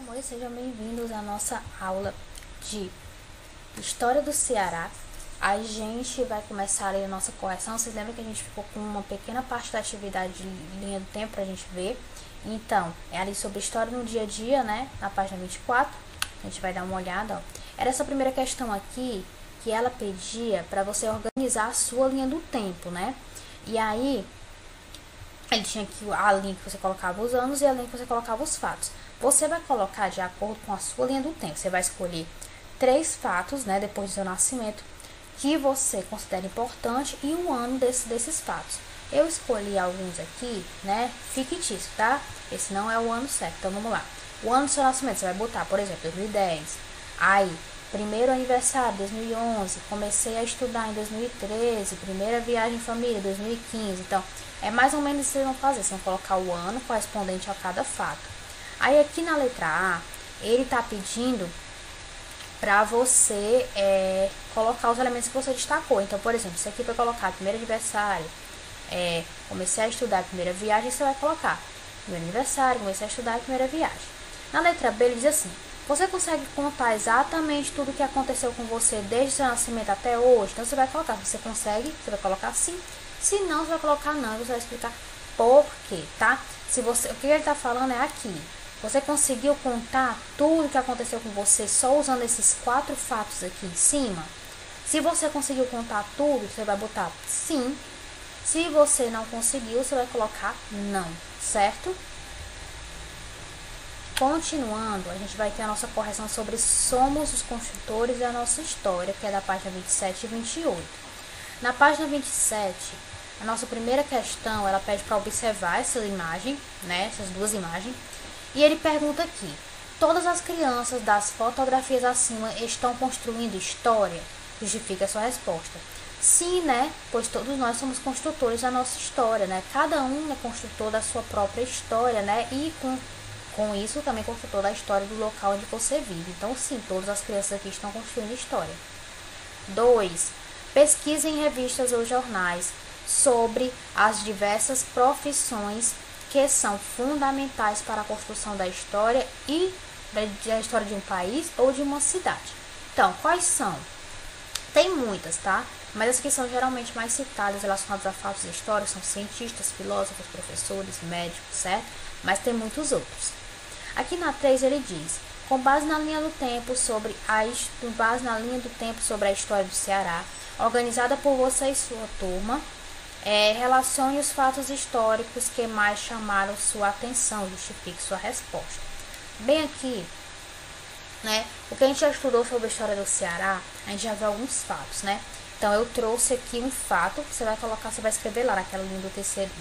amores, sejam bem-vindos à nossa aula de História do Ceará. A gente vai começar aí a nossa correção. Vocês lembram que a gente ficou com uma pequena parte da atividade de linha do tempo pra gente ver? Então, é ali sobre História no Dia a Dia, né? Na página 24. A gente vai dar uma olhada, ó. Era essa primeira questão aqui que ela pedia para você organizar a sua linha do tempo, né? E aí, ele tinha aqui a linha que você colocava os anos e a linha que você colocava os fatos. Você vai colocar de acordo com a sua linha do tempo. Você vai escolher 3 fatos, né, depois do seu nascimento, que você considera importante e um ano desses fatos. Eu escolhi alguns aqui, né, fictícios, tá? Esse não é o ano certo, então vamos lá. O ano do seu nascimento, você vai botar, por exemplo, 2010. Aí, primeiro aniversário, 2011. Comecei a estudar em 2013. Primeira viagem em família, 2015. Então, é mais ou menos isso que vocês vão fazer. Vocês vão colocar o ano correspondente a cada fato. Aí, aqui na letra A, ele tá pedindo para você colocar os elementos que você destacou. Então, por exemplo, isso aqui para colocar primeiro aniversário, comecei a estudar, primeira viagem, você vai colocar primeiro aniversário, comecei a estudar, primeira viagem. Na letra B, ele diz assim: você consegue contar exatamente tudo o que aconteceu com você desde o seu nascimento até hoje? Então, você vai colocar, se você consegue, você vai colocar sim. Se não, você vai colocar não, você vai explicar por quê, tá? O que ele está falando é aqui. Você conseguiu contar tudo o que aconteceu com você só usando esses 4 fatos aqui em cima? Se você conseguiu contar tudo, você vai botar sim. Se você não conseguiu, você vai colocar não, certo? Continuando, a gente vai ter a nossa correção sobre somos os construtores da nossa história, que é da página 27 e 28. Na página 27, a nossa primeira questão, ela pede para observar essa imagem, né, essas duas imagens. E ele pergunta aqui: todas as crianças das fotografias acima estão construindo história? Justifica a sua resposta. Sim, né? Pois todos nós somos construtores da nossa história, né? Cada um é construtor da sua própria história, né? E com isso também construtor da história do local onde você vive. Então, sim, todas as crianças aqui estão construindo história. 2. Pesquise em revistas ou jornais sobre as diversas profissões que são fundamentais para a construção da história e da história de um país ou de uma cidade. Então, quais são? Tem muitas, tá? Mas as que são geralmente mais citadas relacionadas a fatos históricos são cientistas, filósofos, professores, médicos, certo? Mas tem muitos outros. Aqui na 3 ele diz: com base na linha do tempo sobre a história do Ceará, organizada por você e sua turma, relacione os fatos históricos que mais chamaram sua atenção, justifique sua resposta. Bem aqui, né, o que a gente já estudou sobre a história do Ceará, a gente já viu alguns fatos, né? Então, eu trouxe aqui um fato, você vai escrever lá naquela linha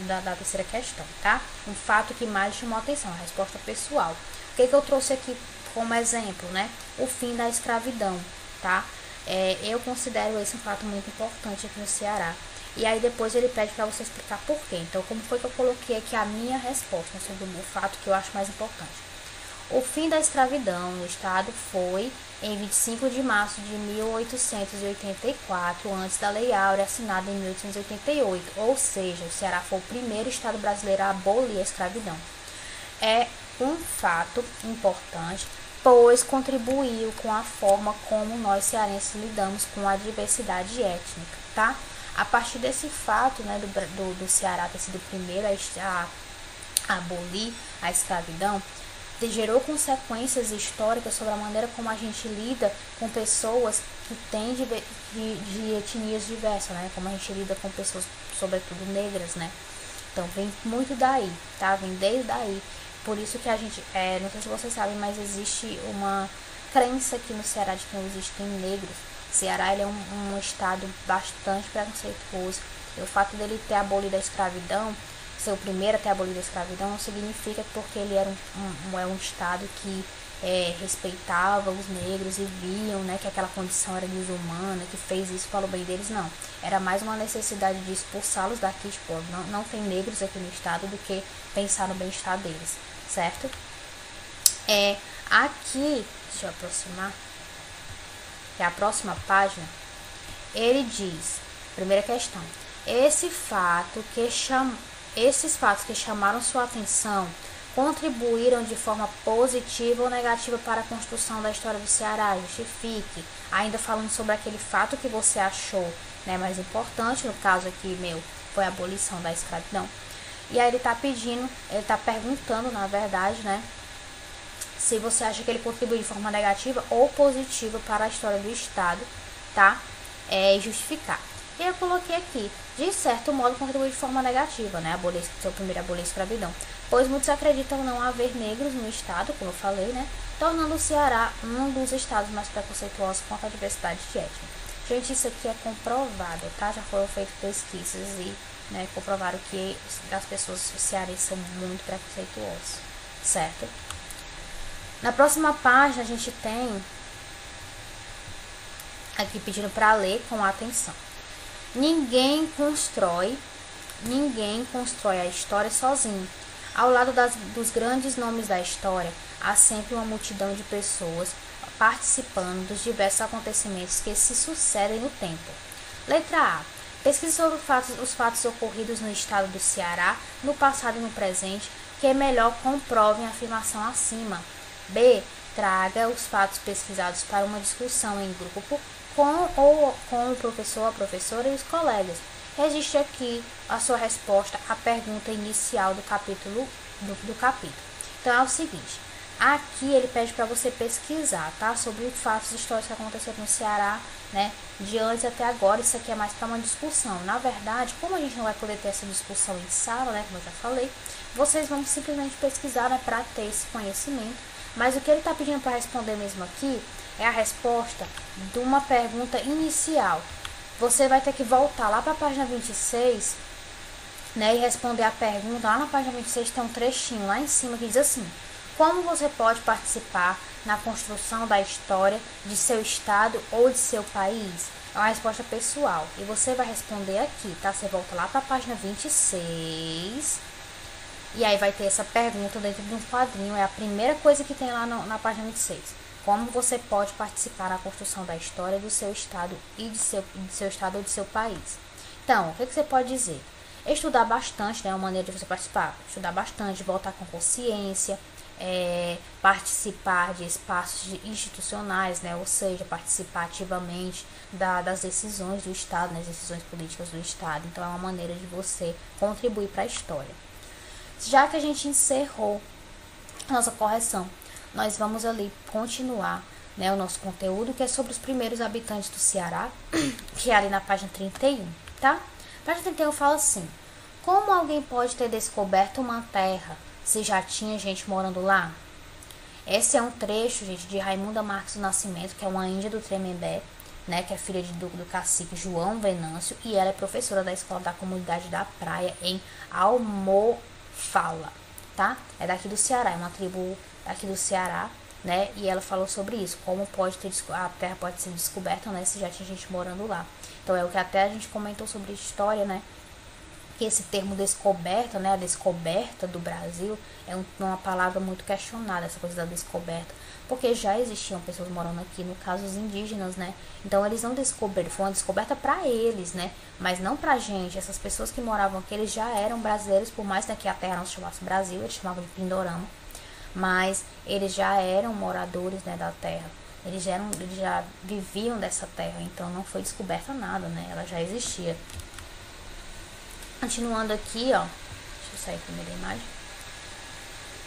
da terceira questão, tá? Um fato que mais chamou a atenção, a resposta pessoal. O que eu trouxe aqui como exemplo, né? O fim da escravidão, tá? Eu considero esse um fato muito importante aqui no Ceará. E aí depois ele pede para você explicar por quê. Então, como foi que eu coloquei aqui a minha resposta sobre o fato que eu acho mais importante? O fim da escravidão no estado foi em 25 de março de 1884, antes da Lei Áurea, assinada em 1888. Ou seja, o Ceará foi o primeiro estado brasileiro a abolir a escravidão. É um fato importante, pois contribuiu com a forma como nós cearenses lidamos com a diversidade étnica, tá? A partir desse fato, né, do Ceará ter sido o primeiro a abolir a escravidão, gerou consequências históricas sobre a maneira como a gente lida com pessoas que têm de etnias diversas, né? Como a gente lida com pessoas, sobretudo negras, né? Então, vem muito daí, tá? Vem desde daí. Por isso que a gente, não sei se vocês sabem, mas existe uma crença aqui no Ceará de que não existem negros. O Ceará ele é um estado bastante preconceituoso. E o fato dele ter abolido a escravidão, ser o primeiro a ter abolido a escravidão, não significa porque ele era um estado que respeitava os negros e viam, né, que aquela condição era desumana, que fez isso para o bem deles, não. Era mais uma necessidade de expulsá-los daqui, tipo, não tem negros aqui no estado, do que pensar no bem-estar deles, certo? Aqui, deixa eu aproximar, que é a próxima página, ele diz, primeira questão: esses fatos que chamaram sua atenção contribuíram de forma positiva ou negativa para a construção da história do Ceará. Justifique. Ainda falando sobre aquele fato que você achou, né, mais importante, no caso aqui meu, foi a abolição da escravidão. E aí ele tá perguntando, na verdade, né, se você acha que ele contribui de forma negativa ou positiva para a história do Estado, tá? Justificar. E eu coloquei aqui, de certo modo, contribui de forma negativa, né? Seu primeiro abolir a escravidão, pois muitos acreditam não haver negros no Estado, como eu falei, né? Tornando o Ceará um dos estados mais preconceituosos quanto à diversidade de étnica. Gente, isso aqui é comprovado, tá? Já foram feitas pesquisas e, né, comprovaram que as pessoas cearenses são muito preconceituosas, certo? Na próxima página a gente tem aqui pedindo para ler com atenção. Ninguém constrói a história sozinho. Ao lado dos grandes nomes da história, há sempre uma multidão de pessoas participando dos diversos acontecimentos que se sucedem no tempo. Letra A. Pesquise sobre os fatos ocorridos no estado do Ceará, no passado e no presente, que melhor comprovem a afirmação acima. B. Traga os fatos pesquisados para uma discussão em grupo com o professor, a professora e os colegas. Registre aqui a sua resposta à pergunta inicial do capítulo. Então é o seguinte, aqui ele pede para você pesquisar, tá? Sobre os fatos históricos que aconteceram no Ceará, né? De antes até agora. Isso aqui é mais para uma discussão. Na verdade, como a gente não vai poder ter essa discussão em sala, né? Como eu já falei, vocês vão simplesmente pesquisar, né? Para ter esse conhecimento. Mas o que ele está pedindo para responder mesmo aqui é a resposta de uma pergunta inicial. Você vai ter que voltar lá para a página 26, né, e responder a pergunta. Lá na página 26 tem um trechinho lá em cima que diz assim: como você pode participar na construção da história de seu estado ou de seu país? É uma resposta pessoal. E você vai responder aqui, tá? Você volta lá para a página 26. E aí vai ter essa pergunta dentro de um quadrinho. É a primeira coisa que tem lá na página 26. Como você pode participar na construção da história do seu estado e de seu estado ou de seu país? Então, o que você pode dizer? Estudar bastante, né? É uma maneira de você participar. Estudar bastante, voltar com consciência, participar de espaços institucionais, né? Ou seja, participar ativamente das decisões do Estado, das decisões políticas do Estado. Então, é uma maneira de você contribuir para a história. Já que a gente encerrou nossa correção, nós vamos ali continuar, né, o nosso conteúdo, que é sobre os primeiros habitantes do Ceará, que é ali na página 31, tá? A página 31 fala assim: como alguém pode ter descoberto uma terra se já tinha gente morando lá? Esse é um trecho, gente, de Raimunda Marques do Nascimento, que é uma índia do Tremembé, né, que é filha do cacique João Venâncio, e ela é professora da escola da comunidade da Praia em Almofala, tá? É daqui do Ceará, é uma tribo aqui do Ceará, né? E ela falou sobre isso, como a terra pode ser descoberta, né? Se já tinha gente morando lá. Então é o que até a gente comentou sobre história, né? Que esse termo descoberta, né? A descoberta do Brasil é uma palavra muito questionada, essa coisa da descoberta, porque já existiam pessoas morando aqui, no caso os indígenas, né? Então eles não descobriram, foi uma descoberta para eles, né? Mas não pra gente. Essas pessoas que moravam aqui, eles já eram brasileiros, por mais, né, que a terra não se chamasse Brasil, eles chamavam de Pindorama. Mas eles já eram moradores, né, da terra. Eles já viviam dessa terra. Então não foi descoberta nada, né? Ela já existia. Continuando aqui, ó. Deixa eu sair a primeira imagem.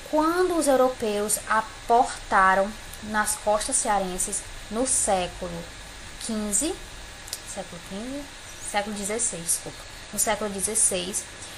Quando os europeus aportaram nas costas cearenses no século XVI, no século XVI,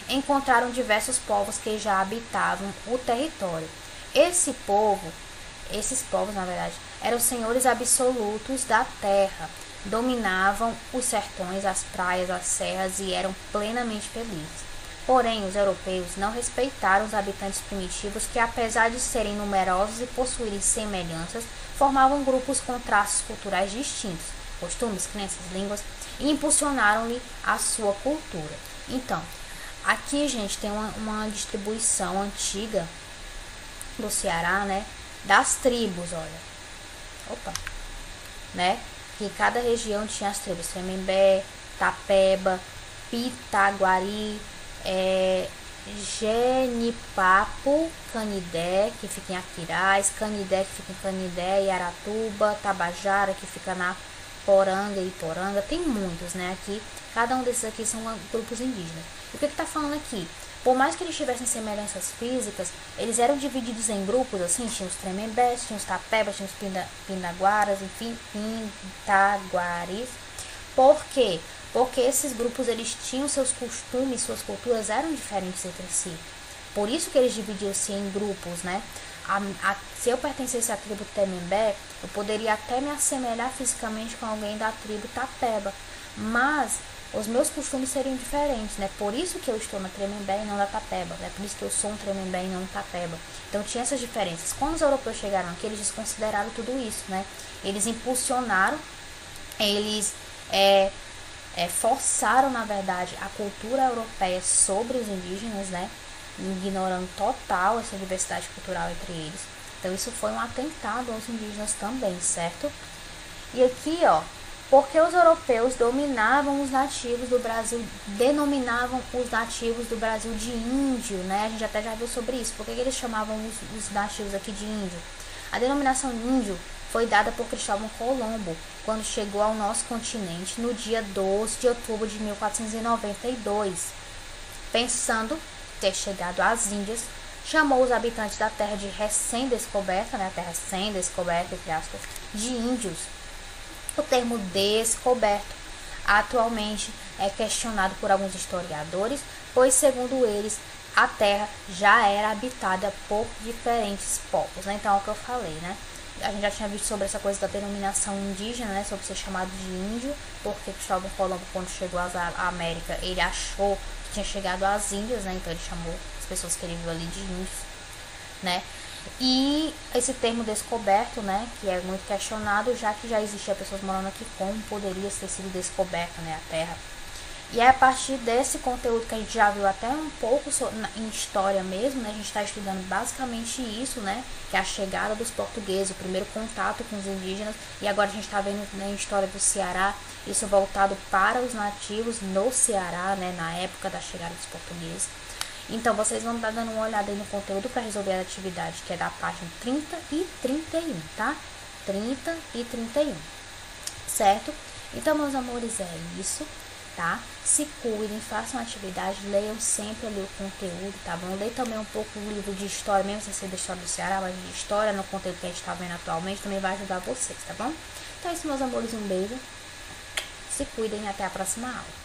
encontraram diversos povos que já habitavam o território. Esses povos, na verdade, eram senhores absolutos da terra, dominavam os sertões, as praias, as serras e eram plenamente felizes. Porém, os europeus não respeitaram os habitantes primitivos que, apesar de serem numerosos e possuírem semelhanças, formavam grupos com traços culturais distintos, costumes, crenças, línguas, e impulsionaram-lhe a sua cultura. Então, aqui, gente, tem uma distribuição antiga do Ceará, né, das tribos, olha, né, que cada região tinha as tribos, Tremembé, Tapeba, Pitaguari, Genipapo, Canidé, que fica em Aquiraz, Canidé, que fica em Canidé e Aratuba, Tabajara, que fica na Poranga e Poranga. Tem muitos, né, aqui. Cada um desses aqui são grupos indígenas. E o que tá falando aqui? Por mais que eles tivessem semelhanças físicas, eles eram divididos em grupos, assim, tinha os Tremembés, tinha os Tapebas, tinha os Pindaguaras, enfim, Pintaguares. Por quê? Porque esses grupos, eles tinham seus costumes, suas culturas eram diferentes entre si. Por isso que eles dividiam-se em grupos, né? Se eu pertencesse à tribo Temembé, eu poderia até me assemelhar fisicamente com alguém da tribo Tapeba, mas os meus costumes seriam diferentes, né? Por isso que eu estou na Tremembé e não na Tapeba, né? Por isso que eu sou um Tremembé e não um Tapeba. Então tinha essas diferenças. Quando os europeus chegaram aqui, eles desconsideraram tudo isso, né? Eles impulsionaram, eles forçaram, na verdade, a cultura europeia sobre os indígenas, né? Ignorando total essa diversidade cultural entre eles. Então isso foi um atentado aos indígenas também, certo? E aqui, ó, porque os europeus dominavam os nativos do Brasil, denominavam os nativos do Brasil de índio, né? A gente até já viu sobre isso. Por que eles chamavam os nativos aqui de índio? A denominação índio foi dada por Cristóvão Colombo, quando chegou ao nosso continente no dia 12 de outubro de 1492. Pensando ter chegado às Índias, chamou os habitantes da terra de recém-descoberta, né, a terra sem descoberta, entre aspas, de índios. O termo descoberto atualmente é questionado por alguns historiadores, pois, segundo eles, a terra já era habitada por diferentes povos, né? Então é o que eu falei, né? A gente já tinha visto sobre essa coisa da denominação indígena, né? Sobre ser chamado de índio, porque Cristóvão Colombo, quando chegou à América, ele achou que tinha chegado às Índias, né? Então ele chamou as pessoas que ele viu ali de índios, né? E esse termo descoberto, né, que é muito questionado, já que já existia pessoas morando aqui, como poderia ter sido descoberta, né, a terra. E é a partir desse conteúdo que a gente já viu até um pouco em história mesmo, né, a gente está estudando basicamente isso, né, que é a chegada dos portugueses, o primeiro contato com os indígenas, e agora a gente está vendo, né, em história do Ceará, isso voltado para os nativos no Ceará, né, na época da chegada dos portugueses. Então, vocês vão estar dando uma olhada aí no conteúdo para resolver a atividade, que é da página 30 e 31, tá? 30 e 31, certo? Então, meus amores, é isso, tá? Se cuidem, façam atividade, leiam sempre ali o conteúdo, tá bom? Leia também um pouco o livro de história, mesmo sem ser da história do Ceará, mas de história no conteúdo que a gente está vendo atualmente, também vai ajudar vocês, tá bom? Então é isso, meus amores, um beijo, se cuidem e até a próxima aula.